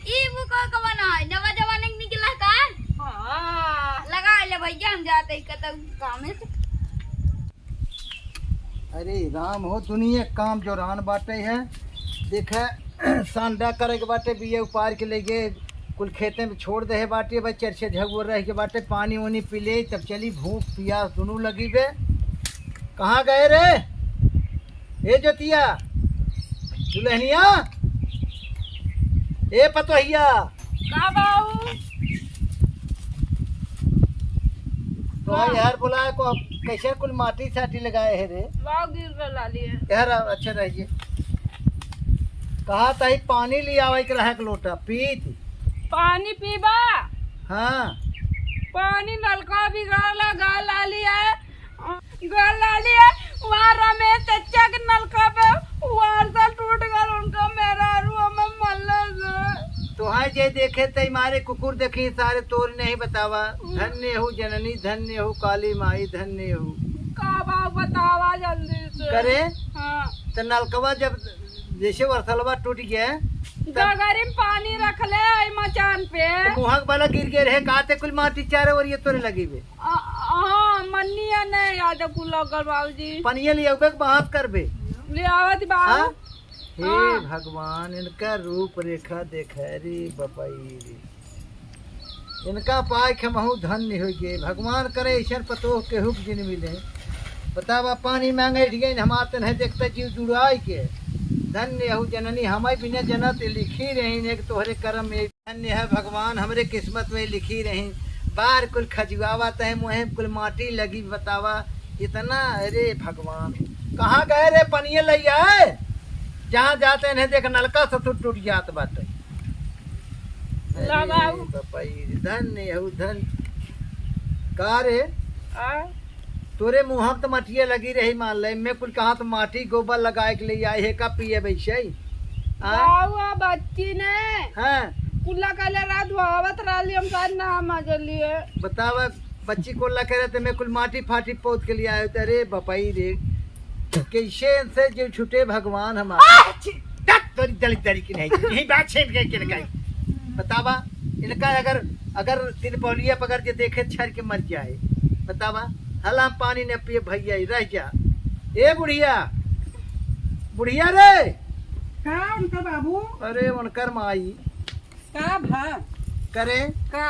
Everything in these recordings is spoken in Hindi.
ई वो का कमाना है नवा जमाने के निकला का। हाँ लगा ले भैया हम जाते कतौ काम है। अरे राम हो दुनिया काम जो रान बाटे है देखा सांडा करे के बाटे बिया उपार के ले गए कुल खेते में छोड़ दे है बाटे भाई चरचे झगुर रह के बाटे पानी वानी पी ले तब चली भूख प्यास दोनों लगी बे। कहाँ गए रे ए जोतिया दुल्हनिया ए पतोहिया का बाबू तो यार बुलाए को कैसे कुल माटी साटी लगाए है रे बाबू गिर ला लिए यार अच्छा रहिए। कहा ताई पानी ले आवे के रहा के लोटा पीत पानी पीबा। हाँ पानी नलका भी गाला गाला लिया गाला लिया वहाँ रमेश चचा के नलका पे वारसा टूट गया उनका मेरा रूह में मल्ल तो हाँ जे देखे तई मारे कुकुर देखी सारे तोर नहीं बतावा। धन्य हो जननी धन्य हो काली माई धन्य हो। का बाबू बतावा जल्दी से करे हाँ तो नलकवा जब जैसे वर्षलवा टूट गया गगरी में पानी रख ले आई मचान पे तो मुहक वाला गिर गए रहे काते कुल माटी चारे और ये तोरे लगी बे हाँ मन्निया नहीं याद कुल लगल बाबूजी पनिया ले आवे के बात करबे ले आवत हाँ? बाबू हे भगवान इनका रूप रेखा देखे रे बपाई रे इनका पाय खमहू धन्य हो गए भगवान करे ईश्वर पतोह के हुक जिन मिले। बतावा पानी मांगे गए हमार तन है देखते जीव जुड़ाई के धन्य हो जननी हमारे बिना जनत लिखी रही एक तोहरे कर्म में धन्य है भगवान हमरे किस्मत में लिखी रही बार कुल खजुआवा तय मुहे कुल माटी लगी बतावा इतना। अरे भगवान कहाँ गए रे पनिये लैया है जहाँ जाते हैं देख नलका से टूट जात बाटे। लगाऊ। धन्य हो धन का रे तोरे मुँह तो मटिया लगी रही मान ले मैं कुल कहा तो माटी गोबर लगाए के लिए आए है का पिए वैसे बाबू बच्ची ने हाँ कुल्ला कले रात आवत रही हम सारे नाम आ जलिए बतावा बच्ची को ला करे तो मैं कुल माटी फाटी पोत के लिए आए थे। अरे बपाई रे कैसे से जो छूटे भगवान हमारे तोरी दलित दरी की नहीं यही बात छेद गई के लगाई। बतावा इनका अगर अगर तिरपौलिया पकड़ के देखे छर के मर जाए बतावा हला पानी न पिए भैया रह जा। ए बुढ़िया बुढ़िया रे का उनका बाबू अरे उनकर माई का भा करे का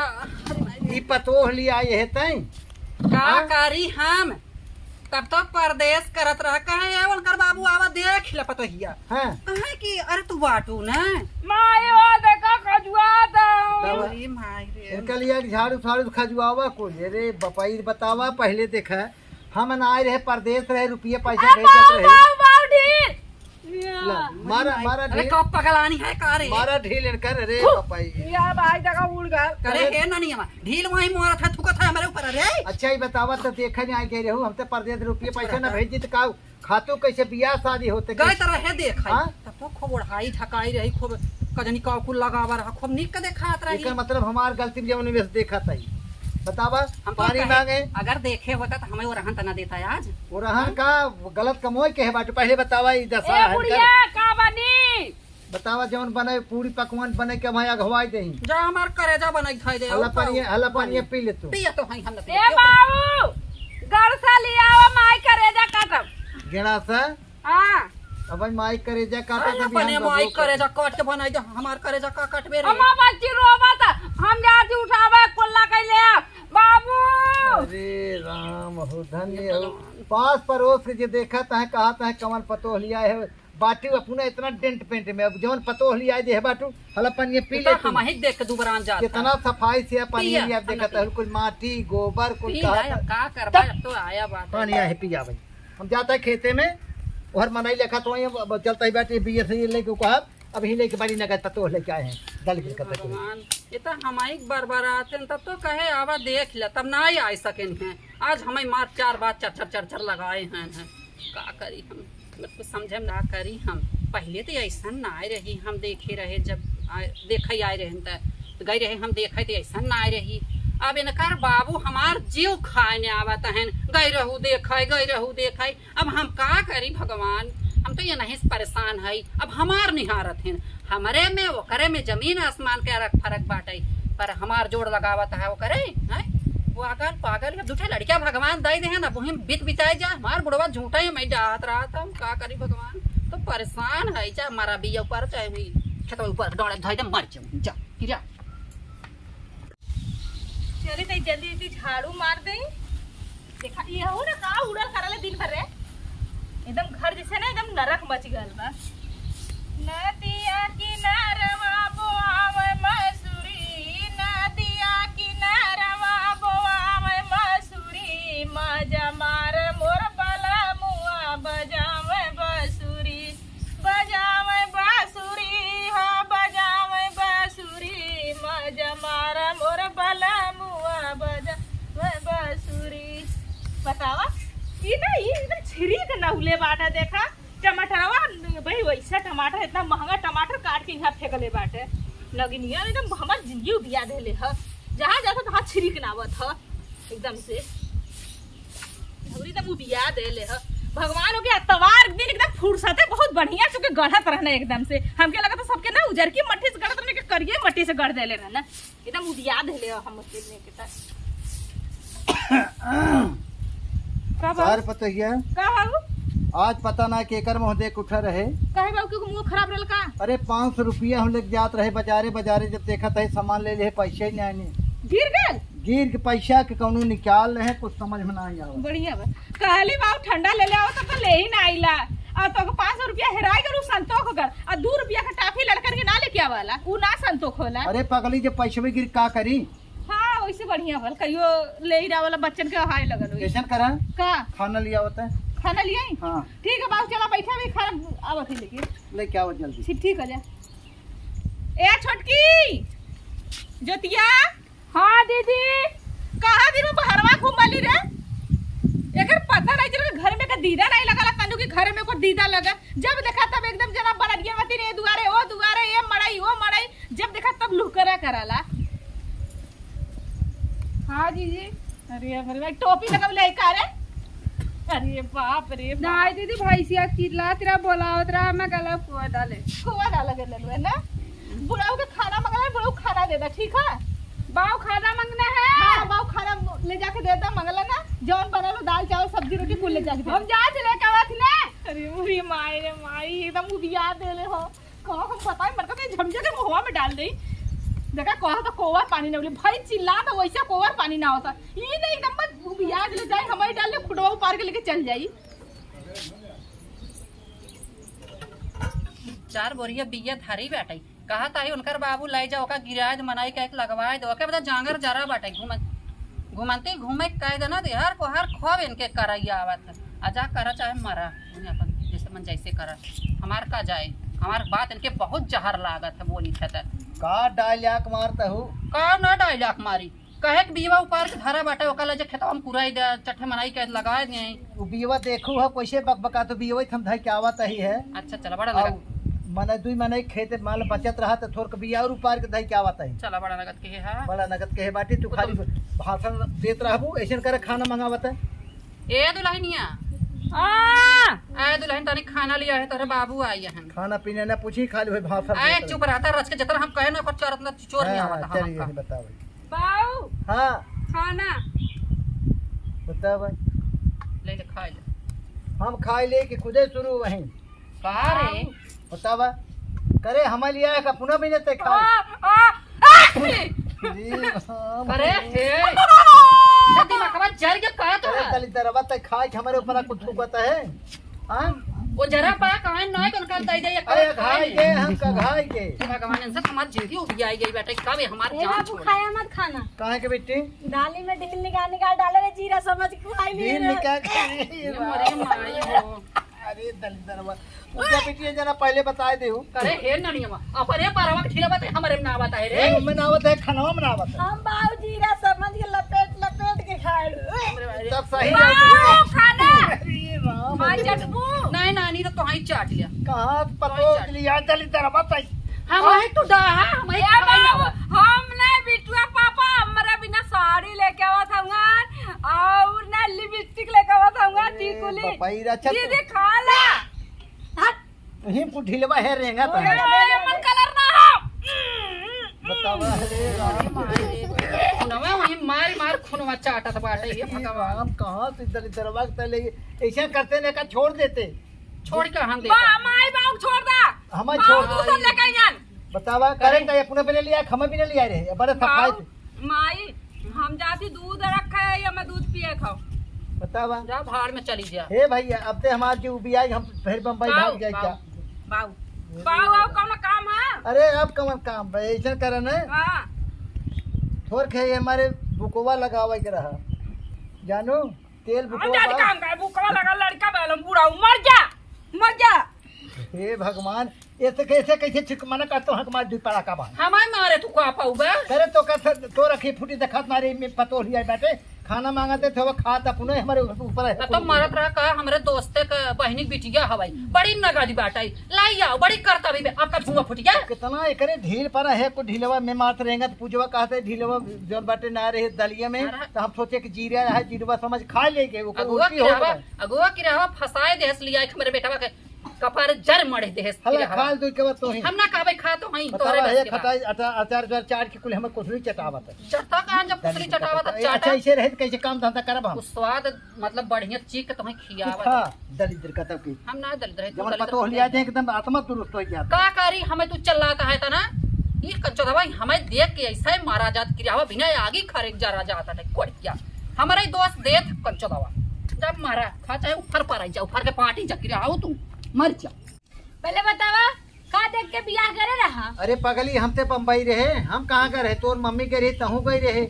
ई पतोह लिया ये तई का करी हम तब तक परदेश करत रह कहे उनकर बाबू आवा देख ले पतोहिया हाँ कहे कि अरे तू बाटू ना माई हो देखा खजुआ अरे माई रे इनका लिया झाड़ू फाड़ू खजुआवा को रे बपाई बतावा पहले देखा हम न आए रहे परदेश रहे रुपये पैसा भेजत रहे ला, मारा मारा अरे ढील कब पगलानी है का रे मारा ढील इनकर रे बपाई यार भाई जगह उड़ गया करे हे ना नहीं हम ढील वही मोरा था थुकत है हमारे ऊपर रे। अच्छा ही बतावा तो देखा नहीं आई गए रहू हम तो परदेश रुपये पैसा न भेजी तो का खातू कैसे बियाह शादी होते गए तरह है देख हाँ? तब तो खूब उड़ाई ढकाई रही खूब कजनी का कुल लगावा रहा खूब निक के देखात रही इसका मतलब हमार गलती में जब निवेश देखा था बतावा हम तो पानी कहे, मांगे अगर देखे होता तो हमें वो रहन तना देता आज वो रहन का गलत कमोय के है बाटू पहले बतावा ई दशा है बुढ़िया का बनी बतावा जौन बने पूरी पकवान बने के भाई अगवाई देही जा हमार करेजा बनाई खाई दे हला पानी पी ले तू पिया तो हई हम ए बाबू घर से लिया माई करेजा काटब गेड़ा से हां अब माई करेजा काटा के अपने माई करेजा काट के बनाई दे हमार करेजा का काटबे रे हम बच्ची रोबत हम जाती उठावे कोल्ला कैले बाबू। अरे राम हो धन्य हो पास पड़ोस के जे देखा है कहा है कमल पतोह लिया है बाटू अपना इतना डेंट पेंट में अब जौन पतोह लिया दे है बाटू हला पानी पी ले हम ही देख के दुबरान जा कितना सफाई से पानी पिया, लिया देखा है कुछ माटी गोबर कुछ का कहा करबा अब तो आया बात पानी है पिया भाई हम जाता है खेते में और मनाई लेखा तो वहीं चलता ही बैठे बियर से लेके कहा अब ही लेके बड़ी नगद पतोह लेके आए हैं दल के कतक भगवान ये तो हमारी बार आते तब तो कहे आवा देख ले तब ना ही आ सके हैं आज हमें मार चार बार चर लगाए हैं का करी हम कुछ समझे ना करी हम पहले तो ऐसा ना आए रही हम देखे रहे जब देखे आए रहे तो गए रहे हम देखे तो ऐसा ना आए रही अब इनकर बाबू हमार जीव खाए ने आवत हैं गई रहू देखे अब हम का करी भगवान हम तो ये नहीं परेशान है अब हमार निहारत हैं हमरे में वो करे में जमीन आसमान के फर्क बाटे, पर हमार जोड़ लगावत है वो करे है वो अगल पागल दूठे लड़कियां भगवान दे दे ना बुहिम बीत बिताए जा। हमार बुढ़वा झूठा ही मैं डाहत रहा था, हम का करी भगवान तो परेशान है। जा मारा बिया ऊपर चाहे हुई खेत ऊपर डोड़े धोई दे मर जाऊं जा जा। चले तई जल्दी जल्दी झाड़ू मार दे। देखा ये हो ना का उड़ल करले दिन भर रे, एकदम घर जैसे ना एकदम नरक मच गल बा। नदिया किनारवा बोआवे मसूरी, नदिया किनारवा बोआवे मसूरी, मजा मार मोर बला मुआ बजावे बांसुरी, बजावे बांसुरी हो बजावे बांसुरी, मजा मार मोर बला मुआ बजावे बांसुरी। बतावा ये ना ये एकदम छिरी के नहुले बाटा। देखा टमाटरवा भाई वैसा टमाटर इतना महंगा टमाटर काट के यहाँ फेंकले बाटे लगनिया एकदम हमार जिंदगी उबिया देले ह। जहाँ जाता तहाँ छिरिक नावत ह एकदम से एकदम उबिया देले ह। भगवान के अतवार दिन एकदम फुर्सते बहुत बढ़िया चुके गढ़त रहना एकदम से। हमके लगा था सबके ना उजर की मट्टी से गढ़त रहने के करिए मट्टी से गढ़ देले रहना एकदम उबिया देले हम सर पता है का बाबू आज पता ना केकर मुँह देख उठा रहे। कहे बाबू के मुंह खराब रहल का? अरे 500 रुपया हम लोग जात रहे बाजारे बाजारे, जब देखा था सामान ले ले पैसे नहीं आने, गिर गए गिर के पैसा के कौनो निकाल रहे, कुछ समझ में नहीं आया। बढ़िया बा कहली बाबू ठंडा ले ले आओ तो ले ही ना आइला और तो 500 रुपया हेराई कर संतोष कर और 2 रुपया का टाफी लड़कर के ना लेके आवाला उ ना संतोष होला। अरे पगली जब पैसे में गिर का करी। हाँ वैसे बढ़िया भल कहियो ले ही वाला बच्चन के हाय लगल होई। कैसन करा का खाना लिया होता है? खाना लिया ही? हाँ ठीक है बाबू चला बैठा भी खाना आवत ही लेके ले क्या हो जल्दी। ठीक है जा। ए छोटकी ज्योतिया। हाँ दीदी। कहाँ दिन में बहरवा घूमली रे? एकर पता नहीं चला घर में का दीदा नहीं लगा तनु के घर में को दीदा लगा। जब देखा तब एकदम जना बलडिया मती रे दुआरे ओ दुआरे ये मड़ई ओ मड़ई, जब देखा तब लुकरा कराला। हाँ दीदी। अरे मेरे भाई टोपी लगवले का रे? अरे बाप रे बाप। नहीं दीदी भैंसिया चिल्ला तेरा बोलावत रहा मैं गला कुआ डाले। कुआ डाला के ललू है ना? बुढ़ाऊ के खाना मंगला बुढ़ाऊ खाना दे दा ठीक है? बाऊ खाना मांगना है। हाँ बाऊ खाना ले जाके दे दा मंगला ना जौन बनलो दाल चावल सब्जी रोटी कुल ले जाके दे। हम जा चले कवत ने। अरे मुरी माई रे माई एकदम उबिया देले हो। कहो हम पता है मरका के झमझे के मुंहवा में डाल देई। देखा कहा तो कोवा पानी ना बोले भाई चिल्ला तो वैसे कोवा पानी ना होता ये नहीं एकदम बस उबिया ले जाए हमारे डाल ले खुडवा पार के लेके चल जाई। 4 बोरिया बिया थारी बाटे कहा ताही उनकर बाबू लाई जाओ का गिराज मनाई का एक लगवाए दो के बता जांगर जरा बाटे घूमते घूमे कायद ना दे हर को हर खोब इनके करैया आवत आजा करा चाहे मरा उन्हें अपन जैसे मन जैसे करा हमार का जाए हमार बात इनके बहुत जहर लागत है बोली था का डायलॉग मारता हूँ का ना डायलॉग मारी कहे कि बीवा ऊपर के धरा बाटे ओकला जे खेतवा में पुराई दे चट्ठे मनाई के लगा दे। वो बीवा देखू है कैसे बकबका तो बीवा हम धाई के आवत ही है। अच्छा चला बड़ा लगा मने 2 महीने खेत माल बचत रहा तो थोड़ के बिया और ऊपर के धाई के आवत है। चला बड़ा लगत के है बड़ा नगद के बाटी तू खाली भाषण देत रहबू ऐसे करे खाना मंगावत है। ए दुल्हनिया हाँ ए दुल्हन तनी खाना लिया है तोरे बाबू आई है खाना पीने ना पूछी खाली भाई भाषण ए चुप रहता रच के जतरा हम कहे ना पर चरत ना चोर नहीं आवत चलिए हम बताओ बाऊ हाँ खाना बताओ भाई ले ले खा ले हम खाई ले कि खुदे शुरू वहीं का रे बताओ करे हम लिया है का पुनः भी नहीं खा अरे हे जल्दी मकवा जर के का तो है तली दरवा तक खाए के हमारे ऊपर कुछ थूकता है। हां वो जरा पा काहे नय कन कर दई दे अरे घाई के हम का घाई के भगवान ने सब हमार जिंदगी उड़ी आई गई बेटा कब हमार जान छोड़ खाया मत खाना काहे के बेटी डाली में ढील निकाल डाले रे जीरा समझ के खाई ढील ले निकाल अरे माई हो अरे दली दरवा उनका बेटी जना पहले बताए दे करे हे ना नियम अपने परवा के ठिला बताए हमरे में ना बताए रे में नावत है खानवा में नावत है हम बाऊ जीरा समझ के लपेट के खाए सब सही बाऊ खाना अरे राम मां चटबू नहीं नानी तो तोही चाट लिया कहां पतो लिया दली दरवा तक हम आई तू डा हम आई खाई ना हमने बिटुआ पापा हमारा बिना साड़ी लेके आवत हूँ और ना लिपस्टिक लेके आवत हूँ टिकुली पैरा अच्छा दीदी खा ला हिम को ढिलवा है रेंगा तो मन कला बतावा रे राम खुनवा वही मार मार खुनवा चाटत बाटे ये भगवान। हम कहाँ से इधर इधर वक्त ले ऐसा करते ने का छोड़ देते छोड़ के हम बा देता माई बाऊ छोड़ दा हम बाऊ छोड़ दूसर लेके आइन बतावा करें तो अपने पे ले लिया खमा भी ले लिया रे बड़े सफाई बाऊ माई हम जाती दूध रखा है या मैं दूध पिए खाऊं बतावा जा भाड़ में चली जा। हे भैया अब ते हमार जो भी आई हम फिर बम्बई भाग जाए क्या बाऊ बाऊ अब कौन काम है अरे अब कमन काम भाई ऐसा करे न हां थोर खे हमारे बुकवा लगावा के रहा जानो तेल हम बुकवा जाती काम कर बुकवा लगा लड़का बैलम बूढ़ा मर जा हे भगवान ऐसे कैसे कैसे छिकमना करतो हक मार दी पड़ा का बा हमारे मारे तू का पाऊ बे करे तो का तो रखी फुटी देखत मारे में पतो लिया बैठे खाना मांगते थे वो खाता पुणे हमारे ऊपर है तो मरत रहा का हमरे दोस्ते का बहनी बिटिया हवाई बड़ी नगादी बाटाई लाई आओ बड़ी करता भी आपका धुआं फुट गया। कितना एकरे ढील पर है को ढीलवा में मारते रहेंगे तो पूजवा कहते ढीलवा जो बाटे ना रहे दलिया में तो हम सोचे कि जीरा है जीरवा समझ खा लेंगे वो अगुआ उल्टी हो गया अगुआ की रहा फसाए देहस लिया मेरे बेटा के कपार जर मड़े देहस हला खाल दो के बाद तो ही हम ना कहबे खा तो हई बतावा है खटाई अचार चार के कुल हम कुथरी चटावत है चटा कहां जब कुसरी चटावत अच्छा चाटा ऐसे रहे कैसे काम धंधा करब हम उस स्वाद मतलब बढ़िया चीक तो हई खियावत हां दलिद्र का तब की हम ना दलित रहे जब पतो हो लिया दे एकदम आत्मा दुरुस्त हो गया का करी हमें तू चलाता है तना ये कच्चा भाई हमें देख के ऐसा ही मारा जात क्रियावा बिना आगे खरेक जा रहा जाता है कोड़िया हमारा दोस्त देत कच्चा दवा जब मारा खा चाहे ऊपर पर आई जा ऊपर के पार्टी जा क्रियाओ तू मर जा। पहले बतावा का देख के बियाह करे रहा अरे पगली हम ते बम्बई रहे हम कहाँ का रहे तोर मम्मी के रहे तहू गई रहे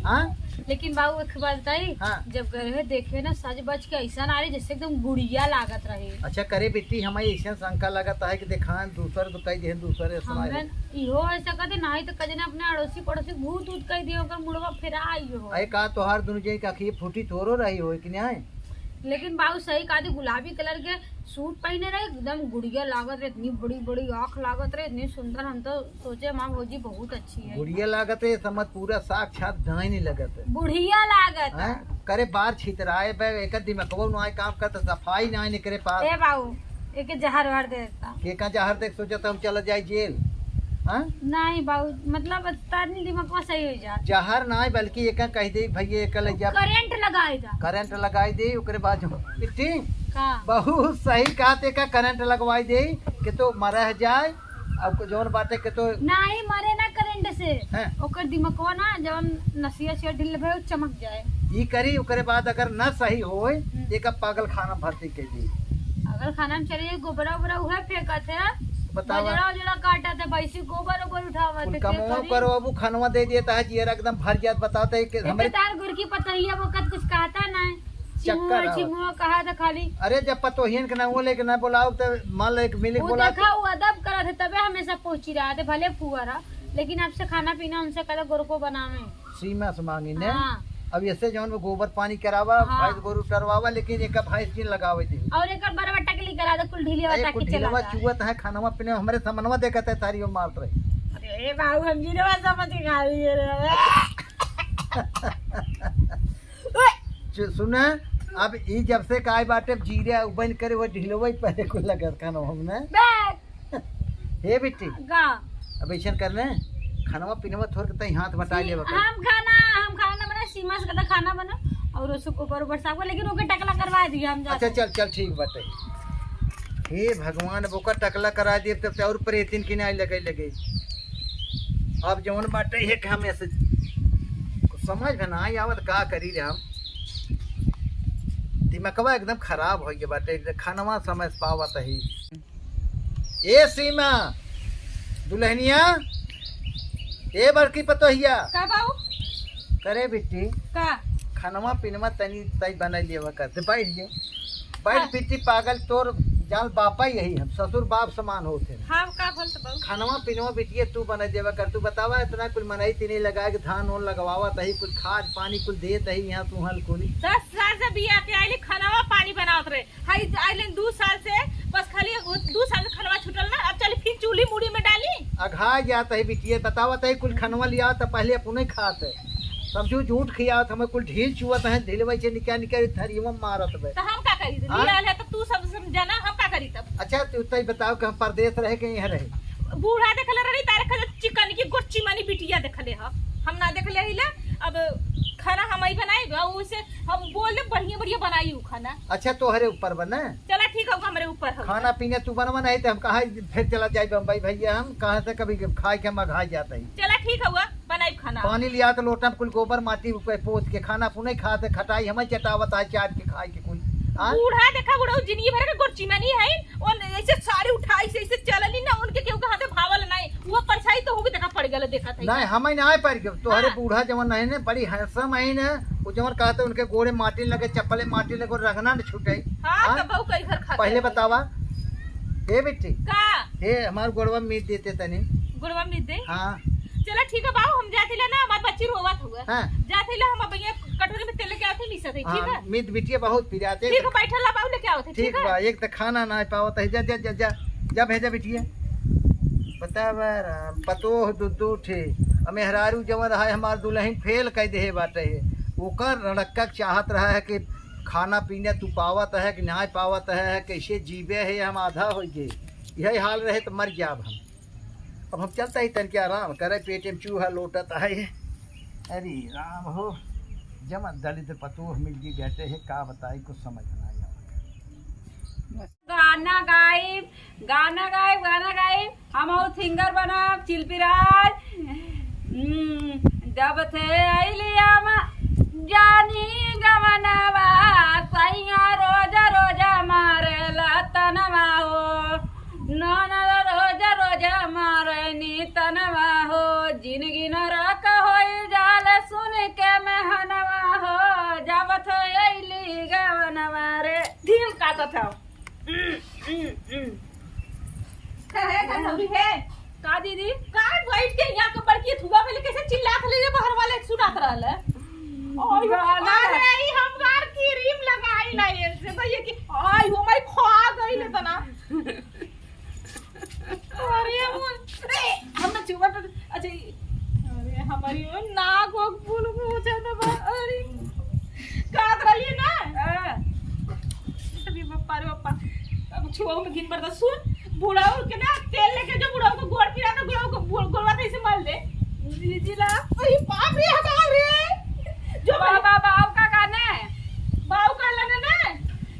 हाँ लेकिन बाबू एक बात बताई हाँ। जब गए देखे ना सज बज के ऐसा ना रही जैसे एकदम गुड़िया लागत रहे अच्छा करे बेटी हमें ऐसा शंका लगता है कि देखा दूसर बताई दे दूसरे हमरा इहो ऐसा कहते नहीं तो कजने अपने अड़ोसी पड़ोसी भूत ऊत कह दियो ओकर मुड़वा फेरा आइयो अरे का तोहार दुनु जे का फूटी तोरो रही हो कि नहीं लेकिन बाबू सही कहा गुलाबी कलर के सूट पहने रहे एकदम गुड़िया लागत रहे इतनी बड़ी बड़ी आँख लागत रहे इतनी सुंदर हम तो सोचे माँ भौजी बहुत अच्छी है बुढ़िया लागत है समझ पूरा साक्षात ढाई नहीं लगत है बुढ़िया लागत हैं? करे बार छितराए एक दिमाग ना काम कर सफाई ना निकले पास ए बाबू एक जहर वहर दे देता के का जहर देख सोचा हम चल जाए जेल हाँ नहीं बाबू मतलब तारनी दिमाग में सही हो जा जहर ना बल्कि एक कह दे भैया एक ले जा करंट लगाए जा करंट लगाई दे ओकरे बाद बेटी का बहुत सही कहा ते का करंट लगवाई दे कि तो मरह जाए अब जोन बाटे के तो नहीं मरे ना करंट से हैं? ओकर दिमागवा ना जब हम नसिया से ढिल भे चमक जाए ई करी ओकरे बाद अगर न सही होए एक पागल खाना भर्ती के दी अगर खाना में चले गोबरा ओबरा उहे फेंकत है बतावा बजड़ा उजड़ा काटत है बैसी गोबर ओबर उठावत है कमो करो अब खानवा दे देता है जियर एकदम भर जात बताते है कि हमरे तार गुर की पतैया वो कद कुछ कहता ना चक्कर आओ। चिमुआ कहा था खाली अरे जब पतोहियन के ना वो लेके ना बुलाओ तो मान ले मिल वो बुला देखा वो अदब करा थे तबे हमेशा पहुंची रहा थे भले फुआरा लेकिन आपसे खाना पीना उनसे कल गोर को बनावे सीमा से मांगी ने हाँ। अब ऐसे जौन में गोबर पानी करावा हाँ। भैंस गोरू टरवावा लेकिन एक भैंस की लगावे थी और एक बरबट्टा के लिए करा दे कुल ढीली वाला कुछ के चला ढीलवा जा। चुवत है खानवा पीने हमारे समनवा देखत है तारी मारत रही अरे बाबू हम जी ने समझ के खा लिए रे सुना अब ई जब से काय बाटे जीरे उबन करे वो ढिलवा ही पहले को लगत खानवा हमने बैग हे बेटी गा अब ऐसा करने खानवा पीनवा थोड़ के तई हाथ बटा लेवा कर हम खाना बना सीमा से कहता खाना बना और उसको ऊपर ऊपर साफ लेकिन ओके टकला करवा दिया हम अच्छा जाते चल चल ठीक बाटे हे भगवान अब ओकर टकला करा दिए तब और प्रेतिन की नहीं लगे अब जौन बाटे है कि हम ऐसे समझ में ना आवत का करी रे हम दिमागवा एकदम खराब हो गया बाटे खानवा समझ पावत ही ए सीमा दुल्हनिया ए बड़की पतोहिया का बाबू करे बेटी का खानवा पीनवा तनी तई बना लिया करते बैठ जे बैठ बेटी पागल तोर जान बापा यही हम ससुर बाप समान होते हाँ का बोलते बाबू खानवा पीनवा बेटिए तू बना देवा कर तू बतावा इतना कुल मनाई तीनी लगा के धान ओन लगवावा तही कुल खाद पानी कुल दे तही यहाँ तू हल कुली 10 साल से बिया के आइली खानावा पानी बनावत रहे हाई आइले 2 साल से बस खाली 2 साल से खानावा छूटल ना अब चली फिर चूल्ही मुड़ी में डाली अघा जाता है बेटिए बतावा तही कुल खानवा लिया तो पहले अपने खाते समझू झूठ खियावत हमें कुल ढील चुवत है ढील वैसे निकाल थरियवा मारत बे तो हम का करी हाँ? लिया है तो तू सब समझाना हम का करी तब अच्छा तू तई बताओ कि हम परदेश रहे के यहाँ रहे बूढ़ा देखले रही तारे खले चिकन की गोची मानी बिटिया देखले ह हम ना देखले हिला। अब खाना हम ही बनाई उसे हम बोल दे बढ़िया बढ़िया बनाई उ खाना। अच्छा तोहरे ऊपर बना चला ठीक होगा हमारे ऊपर हो। खाना पीना तू बनवा नहीं तो हम कहाँ फिर चला जाए बम्बई भैया, हम कहाँ से कभी खाए के हम घाई जाते हैं। चला ठीक होगा बनाई खाना। पानी लिया तो लोटा में कुल गोबर माटी पोत के खाना पुनः खाते खटाई हमें चटावत है चाट के खाए के कोई बूढ़ा देखा बूढ़ा जिंदगी भर के गोरची में नहीं है और ऐसे साड़ी उठाई से ऐसे चलली ना उनके केहू के हाथे भावल नहीं वो परछाई तो भी देखा पड़ गल देखा था नहीं हमें ना पड़ गए तोहरे बूढ़ा जवन नहीं ने बड़ी हैंडसम है ने वो जवन कहते उनके गोड़े माटी लगे चप्पले माटी लगे रगना न छूटे। हां तब बहु कई घर खा पहले बतावा हे बेटी का हे हमार गोड़वा मीट देते तनी गुड़वा मीट दे। हां चला ठीक है बाबू हम जाते ले ना हमार बच्ची रोवत हुआ हां जाते ले हम भैया कटोरी में तेल लेके आते नहीं सके ठीक है। मीट बिटिया बहुत पिराते ठीक है बैठल ला बाबू लेके आओ थे ठीक बा एक तो खाना ना पावत है जा जा जा जा जा भेजा बिटिया बतावा पतोह दुदू ठे मेहरारू जवन रहा है हमार दुल्हन फेल कह दे बाटे ओकर रड़क्का चाहत रहा है कि खाना पीना तू पावत है कि ना पावत है कैसे जीवे है हम आधा हो गए यही हाल रहे तो मर जाब हम। अब हम चलता ही तन के आराम करे पेट में चूहा लोटत है। अरे राम हो जमन दलित पतोह मिल गई बैठे है का बताई कुछ समझ ना आया। गाना गाइब गाना गाइब गाना गाइब हम सिंगर बनब चिलपिराज जब थे अलिया जानी गवनवा सैया रोजा रोजा मारे लतनवा हो नन रोजा रोजा मारे नी तनवा हो जिंदगी न रख हो जाल सुन के मेहनवा हो जब थे अली गवनवा रे दिल काटा था। का दीदी का बैठ के यहाँ के बड़की थुआ पे कैसे चिल्ला के ले बाहर वाले सुनात रहल है। अरे ई हम गार की रीम लगाई ना ये से भैया की आई वो मैं खा गई ले तना। अरे हम चुवा अच्छा अरे हमारी वो नाक को फूल पूछे तो अरे काट रही ना अभी पप्पा रे पप्पा अब छुआ में गिन पड़ता सुन बुढ़ाऊ के ना तेल लेके जो बुढ़ाऊ को गोड़ पिरा तो बुढ़ाऊ को गोड़वा ऐसे मार दे जी ला अरे बाप रे हटा रे जो बाबा बाव का गाने बाऊ का लेने ना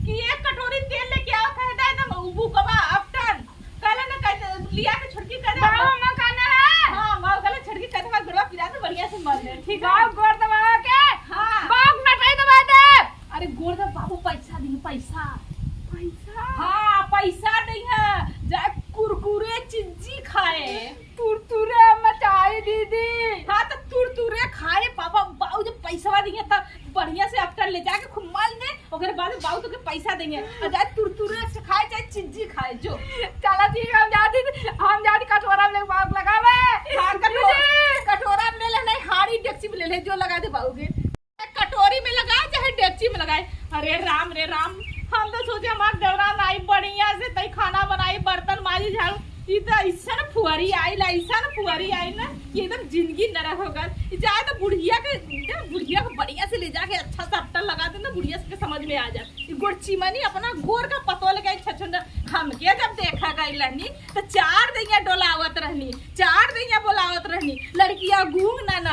कि एक कटोरी तेल लेके आओ कह दे एकदम उबू कबा अपटन कहले ना कह लिया के छुटकी कर दे बाव में गाना है। हां बाऊ कहले छुटकी कर दे गोड़वा पिरा तो बढ़िया से मार दे ठीक है बाव गोड़ दबा के हां बाव नटाई दबा दे। अरे गोड़ दा बाबू पैसा दी पैसा हाँ पैसा नहीं है जाए कुरकुरे चिज्जी खाए तुरतुरे मचाई दीदी। हाँ तो तुरतुरे खाए पापा बाऊ जब पैसा देंगे तब बढ़िया से अफ्टर ले जाके खूब माल दे और बाद बाऊ तो के पैसा देंगे और जाए तुरतुरे से खाए चाहे चिज्जी खाए जो चला ठीक हम जाती कटोरा में बाव लगावे। हाँ कटोरा में ले नहीं हाड़ी डेक्ची में ले ले जो लगा दे बाऊ के कटोरी में लगाए चाहे डेक्ची में लगाए। अरे राम रे राम हम तो सोचे हमार दौरान आई बढ़िया से तई खाना बनाई बर्तन माजी झाड़ू ई तो ऐसा ना फुहरी आई ना ये एकदम जिंदगी नरक हो गल जाए तो बुढ़िया को बढ़िया से ले जाके अच्छा सा अट्टा लगा दे ना बुढ़िया से समझ में आ जाए गोड़ची मनी अपना गोर का पतो लगा छछन हम के जब देखा गई रहनी तो चार दैया डोलावत रहनी चार दैया बोलावत रहनी लड़कियां गूंग ना न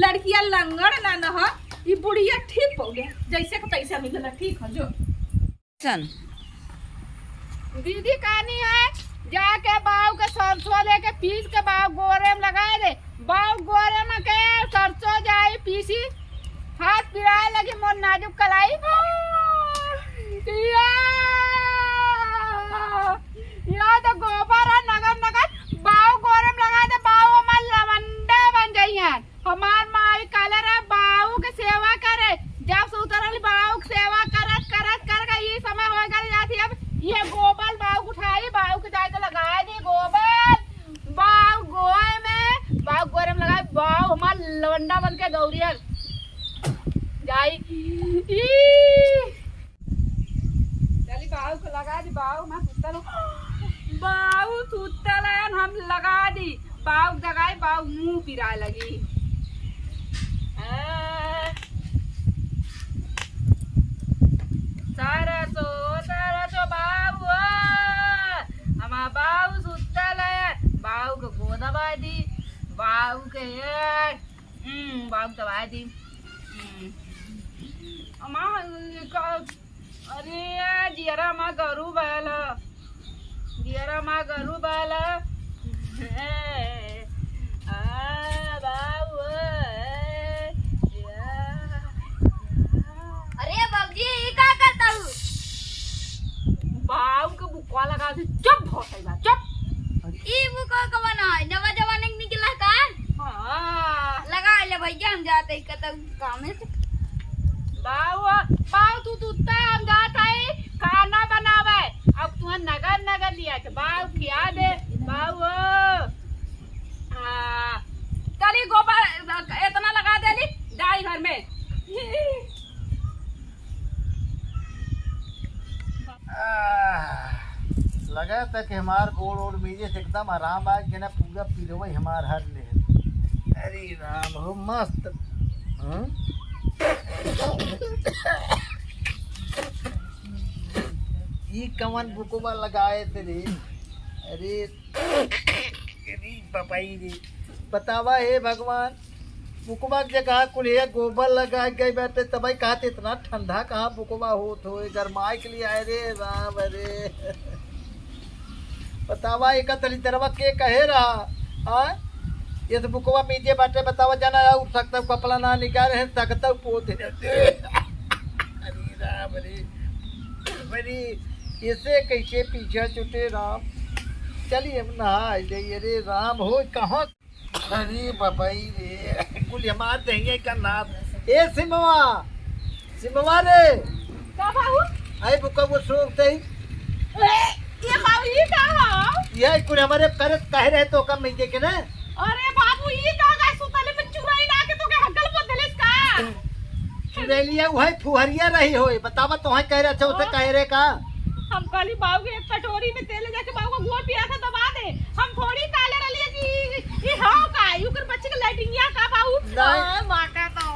लड़कियां लंगड़ ना न ये बुढ़िया ठीक हो गया जैसे का पैसा मिलला ठीक है जो दीदी कहानी है जाके बाव के सरसों लेके पीस के बाव गोरे में लगाए दे बाव गोरे में के सरसों जाई पीसी हाथ पिराए लगी मोर नाजुक कलाई या तो गोबर है नगर बाव गोरे में लगा दे बाव हमार लवंडा बन जाई है हमार माई कलर है बाव के सेवा करे जब सुतरल बाव के सेवा करत ये समय हो गई जाती अब ये गोबर बाव उठाई बाव के जाए तो लगाए दी गोबर बाव गोए में बाव गोरे में लगाए बाव हमार लवंडा बन के गौरियल जाई चली बाव को लगा दी बाव मैं सुतल बाव सुतल हम लगा दी बाव जगाई बाव मुंह पिराए लगी सरसो बाबू हमार बाबू सुतल है बाबू दबा दी बाबू के बाबू दबा दी अम्मा अरे जियरा माँ गरू बाला जियरा माँ गरू बाला बाबू अरे बाबूजी ये क्या करता हूँ? बाबू के बुकवा लगा दे चुप हो गई चुप ई बुका का बना है नवा जमाने के निकला का हाँ लगा ले भैया हम जाते ही कतौ काम है बाबू बाबू तू हम जाता है खाना बनावे अब तू नगर नगर दिया के बाबू खिया दे बाबू चली गोबर इतना लगा दे ली डाई घर में लगा था कि हमार गोड़ ओड़ मीजे से एकदम आराम आ गया ना पूरा पीलो हमार हर ले अरे राम हो मस्त हाँ? ई कवन बुकुबा लगाए थे रे अरे पपाई रे बतावा हे भगवान बुकुबा की जगह कुलिया गोबर लगा गए बैठे तभी कहा इतना ठंडा कहाँ बुकुबा हो तो गरमाए के लिए आए रे राम अरे बतावा एक तरवा के कहे रहा हाँ ये तो बुकुबा मीजे बैठे बतावा जाना उठ सकता कपड़ा ना निकाले है सकता पोते अरे राम अरे बड़ी इसे कैसे पीछे छुटे राम चलिए हम नहा जाइए रे राम हो कहाँ अरे बाबाई रे कुल हमार देंगे का नाम ए सिमवा रे का बाबू आई बुका वो सोचते ही ये बाबू ये का हो ये कुल हमारे करत कह रहे तो कम नहीं देखे ना अरे बाबू ये का गए सुतले में चुराई ना के तो के हगल बदलिस का चुरेलिया वही फुहरिया रही होई बतावा तो है कह रहे अच्छा उसे कह रहे का हम कली बाबू के एक कटोरी में तेल जाके बाबू को गोड़ पिया के दबा दे हम थोड़ी काले रलिए कि ये हां का यूकर बच्चे के लाइटिंगिया का बाबू नहीं। माटा तो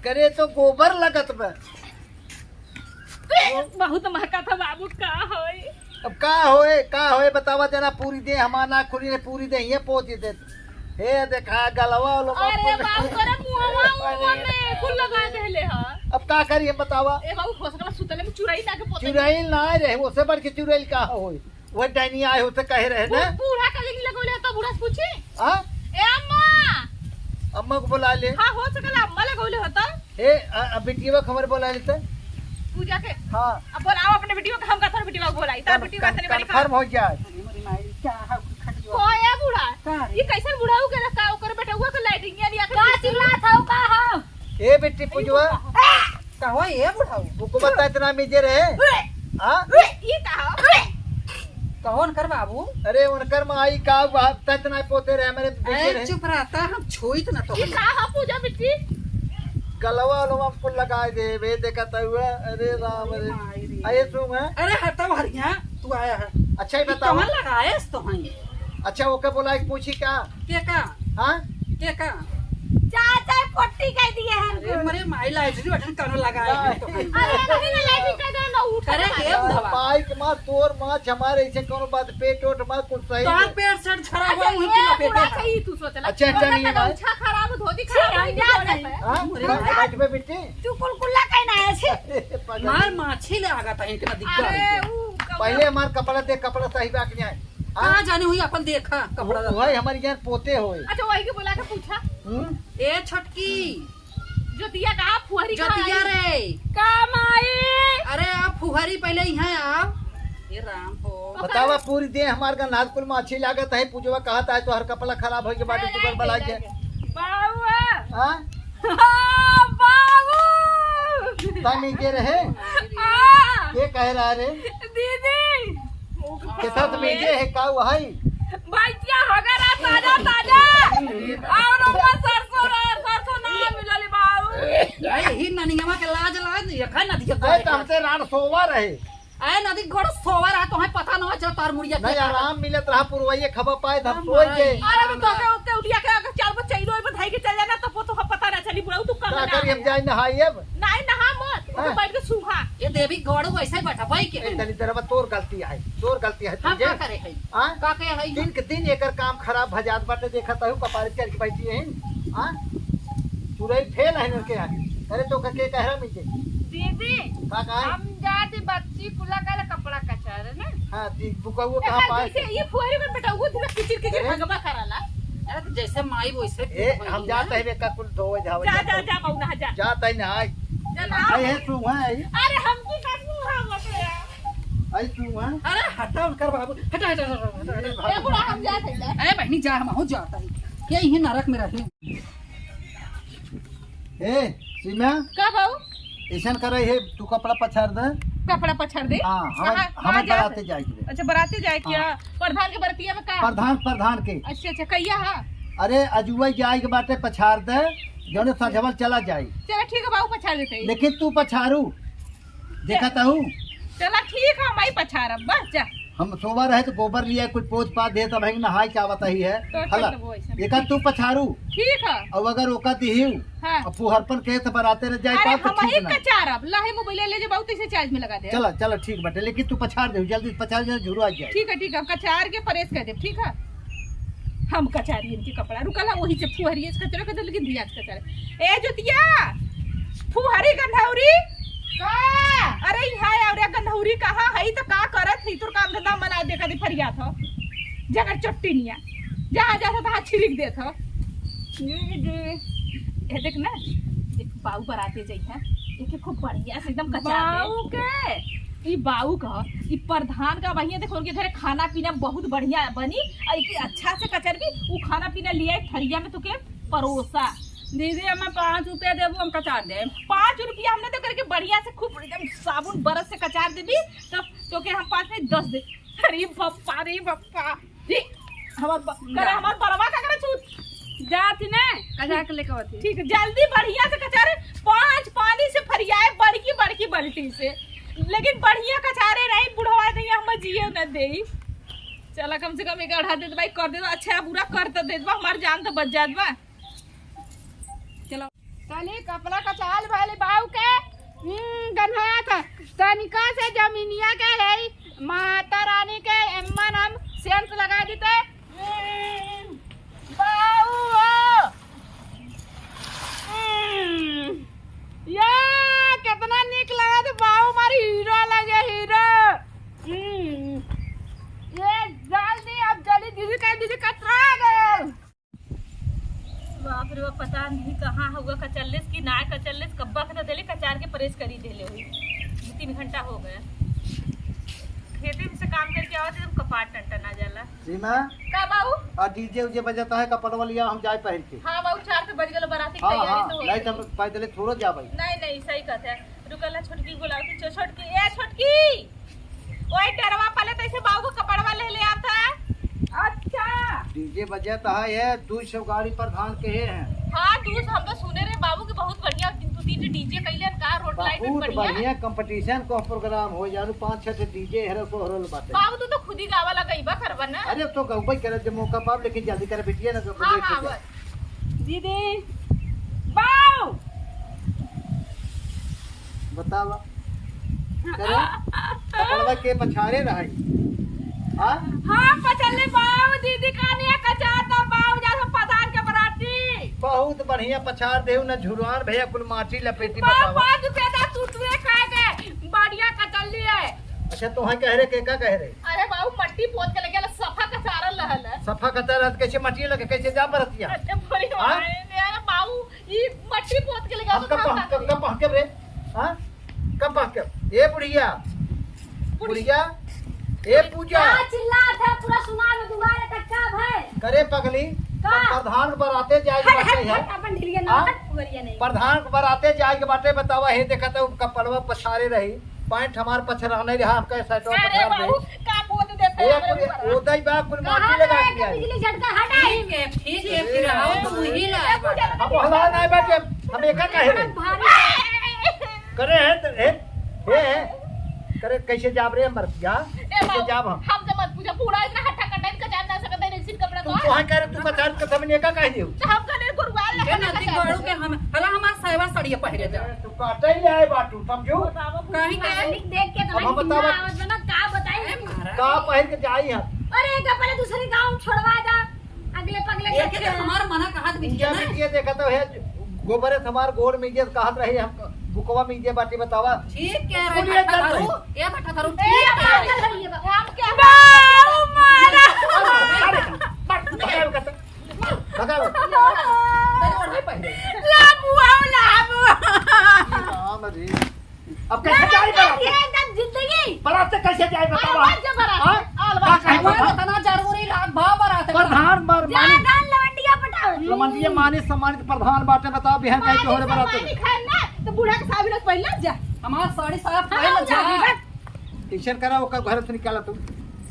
करे तो गोबर लगत बा बहुत महका था बाबू का होई अब का होए बतावा जना पूरी दे हमारा खुली ने पूरी दे ये पोत दे हे देखा गलवा लो अरे बाबू करे मुंहवा में कुल लगा देले हां अब का करिए बतावा ए बाबू हो सकला सुतले में चुराई ना के पोते चुराइल ना रहे उससे बढ़ के चुराइल का होई वो डाइनी आए होते कहे रहे ना बूढ़ा का लेकिन लगोले तो बूढ़ा से पूछी हां ए अम्मा अम्मा को बुला ले हां हो सकला अम्मा लगोले होता ए बेटिया खबर बुला लेते पूजा के हां अब बोलाओ अपने बेटियों का हम का थोड़ी बेटियों को बोलाई तार बेटियों का तने बड़ी कंफर्म हो जाए कोया बूढ़ा ये कैसे बूढ़ा हो के रखा ओकर बेटा हुआ के लाइटिंग या का चिल्ला था का हां ए बेटी पुजवा कहो ये बुढ़ाऊ बुको बता इतना मीजे रहे हां ये का कौन कर बाबू अरे उनकर माई का इतना पोते रहे मेरे बेटे रहे चुप रहता हम छोइत ना तो ये का हां पूजा बेटी गलवा लोमा को लगा दे वे देखता हुआ अरे राम रे आए तुम है अरे हटा हरिया तू आया है अच्छा ही बताओ कमल लगाए तो हई अच्छा ओके बोला एक पूछी क्या के का हाँ के का चाचा पट्टी कह दिए हैं अरे मरे माई लाइट बटन कनो लगाए हैं तो हई अरे नहीं ना लाइटिंग का ना उठ अरे हे बुढ़वा पाई के मां तोर मां हमारे ऐसे कोनो बात पेट ओट मां कुछ सही तो पेट सड़ छरा हुआ मुंह की बूढ़ा लपेटे सही तू सोचला अच्छा अच्छा नहीं है भाई अच्छा खराब धोती खराब है हां बैठ पे बेटी तू कुलकुल्ला कहना है मार माछी ले आगा ता इनके दिक्कत अरे है पहले हमार कपड़ा दे कपड़ा सही बात नहीं है कहां जाने हुई अपन देखा कपड़ा वही हमारी जान पोते होए अच्छा वही के बोला के पूछा ए छटकी जो दिया कहा फुहरी जो दिया रे कमाई अरे आप फुहरी पहले यहाँ आप ये राम हो बतावा पूरी दे हमार का नाजकुल में अच्छी लागत है पूजवा कहता है तो हर कपड़ा खराब हो के बाद दुकान बना के बाबू हां बाबू तामी के रहे ये कह रहा रे दीदी के साथ मीजे है का वही भाईया हगरा ताजा ताजा और ऊपर सरसों ना मिलली बाबू अरे ही ननियमा के लाज लाज ये खा नदी के ए हमसे रात सोवा रहे ए नदी गोड़ सोवर है तो है पता ना चल तार मुड़िया नहीं आराम मिलत रहा पुरवैये खबर पाए धर सोई के अरे तो के उत्ते उठिया के अगर चार बच्चे इनो बधाई के चल जाना तो पता ना चली बुढ़ाऊ तू का कल करी हम जाए नहाई अब नहीं नहा मत ऊपर बैठ के सूखा ये देवी गौड़ वैसे बैठा भाई के ए, तनी तरह तोर गलती है, तोर गलती है हम तुझे। का करे है हाँ? का के है दिन के दिन एकर काम खराब भजात बाटे, देखा तहु कपारे चल के बैठी है। हां तुरई फेल है के आगे। अरे तो के कह रहा मुझे दीदी का है? हम जाती बच्ची कुला का कपड़ा कचार है ना। हां दी बुकाऊ कहां पाए? ये फुहरी में बेटा वो दिन किचिर किचिर अरे? भगवा कराला। अरे तो जैसे माई वैसे ए हम जाते हैं का कुल धोवे धावे जा जा जा बहू नहा जा जाता ही ना आई आई है तू है अरे हमकी का मुंह बटे आई तू है। अरे हटा कर बाबू हटा हटा हटा ए बुढ़ा हम जाते हैं अरे बहनी जा हम हो जाता है क्या यही नरक में रहे ए सीमा का बहू ऐसन करे है तू कपड़ा पछाड़ दे। कपड़ा पछाड़ दे हां कहाँ- हम कहाँ जा बराते रहे? जाएंगे। अच्छा बराती जाए क्या प्रधान के बरतिया में का प्रधान के अच्छा अच्छा कैया हां अरे अजुआ जाए के बाटे पछाड़ दे जौने सजवल चला जाए। चलो ठीक है बाबू पछाड़ देते हैं लेकिन तू पछाड़ू देखा ताहू चला ठीक है मैं पछाड़ब बस जा हम सोवा रहे तो गोबर लिया कुछ पोछ पा दे तब है नहाई चावत ही है तो हला कर देबो ऐसा। एका तू पछाड़ू ठीक है और अगर ओका दिहिउ हाँ और फुहरपन के तो बराते रह जाए अरे तब तो हम ही ठीक ना। कचारब लाहे मोबाइल ले जे बहुत इसे चार्ज में लगा दे चलो चलो ठीक बाटे लेकिन तू पछाड़ दे जल्दी पछाड़ दे झुरू आ जाए। ठीक है कचार के परेस कर दे ठीक है हम कचारी इनके कपड़ा रुकल है वही से फुहरी इसका चलो कर दे लेकिन दिया कचार ए जुतिया फुहरी गंधौरी का अरे यहाँ और गंधौरी कहाँ है तो का करत है तोर काम धंधा मना देखा दे फरिया था जगह चट्टी निया जहाँ जाता था छिड़क दे था ये देख ना देख बाऊ बराते जाइए देखे खूब बढ़िया से एकदम कचार बाऊ के ई बाऊ का ई प्रधान का वही देखो उनके घर खाना पीना बहुत बढ़िया बनी और इतनी अच्छा से कचर भी वो खाना पीना लिया थरिया में तो के परोसा दीदी हमें 5 रुपया देबू हम कचार दे 5 रुपया हमने तो करके बढ़िया से खूब एकदम साबुन बरस से कचार देबी तब तो के हम 5 में 10 दे अरे बप्पा जी हमार बड़वा का करे छूट जाती ने कचा के लेके आती ठीक है जल्दी बढ़िया से कचारे 5 पानी से फरियाए बड़की बाल्टी से लेकिन बढ़िया कचारे नहीं बुढ़वा दे हम जिए न दे चला कम से कम एक आधा दे भाई कर दे अच्छा बुरा कर तो दे हमार जान तो बच जात बा चलो तनी कपड़ा कचाल वाले बाऊ के गन्हाया था तनिका से जमीनिया के है माता रानी के एम्मन हम सेंट लगा देते बाऊ हो या कितना निक लगा तो बाऊ हमारी हीरो लगे हीरो ये जल्दी अब जल्दी दीदी कतरा गए बाप रे बाप पता नहीं कहाँ होगा कचल्लिस की ना कचल्लिस कब्बा के तो देले कचार के परेश करी देले हुई 2-3 घंटा हो गया खेते में से काम करके आवत एकदम कपाट टंटन आ जाला सीमा का बाऊ और डीजे उजे बजाता है कपड़वा लिया हम जाए पहन के। हाँ बाऊ 4 बज गए बाराती की हाँ तैयारी हाँ तो हो नहीं गई। तो पैदल थोड़ा जा भाई। नहीं सही कहते हैं रुकला छोटकी बुलावती छोटकी ए छोटकी ओए डरवा पहले तो ऐसे बाऊ को कपड़वा ले आता अच्छा डीजे बजाता है ये 200 गाड़ी प्रधान के हैं हाँ दूध हम तो सुने रे बाबू के बहुत बढ़िया 2-3 डीजे कैले का रोड लाइट में बहुत बढ़िया बढ़िया कंपटीशन को प्रोग्राम हो जानु 5-6 डीजे हेरो को हरल बाटे। बाबू तू तो खुद ही गावा लगाईबा करबा ना अरे तो गौबई करे जब मौका पाब लेकिन जल्दी करे बिटिया ना तो हाँ देख हाँ के जा। बस दीदी बाऊ बतावा करे कपड़वा के पछाड़े रही हां हाँ पचले बाऊ दीदी कानिया कचाता बाऊ जा प्रधान के बराती बहुत बढ़िया पछाड़ देहु ना झुरवान भैया कुल माटी लपेटी बाऊ बतावा। 5 रुपया दा टूटवे खाए के बढ़िया कचल्ली है अच्छा तो है कह रहे के का कह रहे अरे बाबू मट्टी पोत के लगे सफा का सारल रहल है सफा कतर रहत कैसे मटिए लगे कैसे जा बरतिया अरे बड़ी हाँ? यार बाबू ये मट्टी पोत के लगे हम कब पहके रे हां कब पहके ए बुढ़िया ए पूजा चिल्लात है पूरा सुना में तुम्हारे तक का भाई करे पगली का? प्रधान बराते जाए के बाटे है अपन ढिलिया ना हाँ? पुगरिया नहीं प्रधान बराते जाए के बाटे बतावा हे देखा तो कपड़वा पछाड़े रही पैंट हमार पछरा नहीं रहा हम कैसे तो अरे पछाड़ बाबू दे का पोत देते हैं हमरे एक ऊपर ओदई बा कुल कहां माटी लगा है दिया बिजली झटका हटाई ठीक है फिर आओ तू ही लाए बाटा हम हला नहीं बैठे हम एका कहे रे भारी करे है तो हे करे कैसे जाब रे मरतिया ए कैसे बाबू जाब हम हम तो मत पूछा पूरा इतना हट्टा कटाई का जान ना सकता है सिर कपड़ा तू तो तो है करे तू पछाड़ के समझ एका कह दियो हम कने गुरुवार ये नदी गड़ू के हम हला हमार सेवा सड़िए पहरे जा तू काटे ले आए बाटू समझो कहीं के मालिक देख के अब हम तुम्हारी बतावा- आवाज में ना का बताई का पहिर के जाई हम अरे का पहले दूसरे गांव छोड़वा दा अगले पगले एक के हमार मना कहत भी इंडिया में ये देखा तो है गोबरे हमार गोड़ में ये कहत रही हम बुकवा में ये बाटी बतावा ठीक कह रहे बोलिए भट्टा कर धरू ए भट्टा धरू ए ठीक कह बात रहे कर रही है बा। हम क्या बाऊ मारा भगाओ कहता भगाओ तेरे ओढ़े पहरे लाबू लाबू राम रे अब कैसे जाई बारात ये एकदम जिंदगी बारात से कैसे जाई बतावा हां का कहे हमारा तना जरूरी लाग भाव बरात प्रधान बर मानी दान लवंडिया पटाओ लमंडिया मानी सम्मानित प्रधान बाटे बताओ बिहान कहे के होरे बारात पानी खाए ना तो बूढ़ा के साबिर पहले जा हमार साड़ी साफ पहन जा टीचर करा ओकर घर से निकाला तू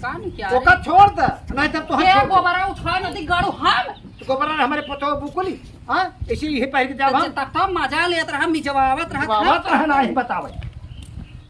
कानी क्या ओकर छोड़ दे नहीं तब तो ये हम गोबरा उठा नदी गड़ू हम गोबरा हमारे पतो बुकुली हां इसी ही पहिर के जाब हम तब मजा लेत रहा मिजवावत रहा बाबा तो है नहीं बतावे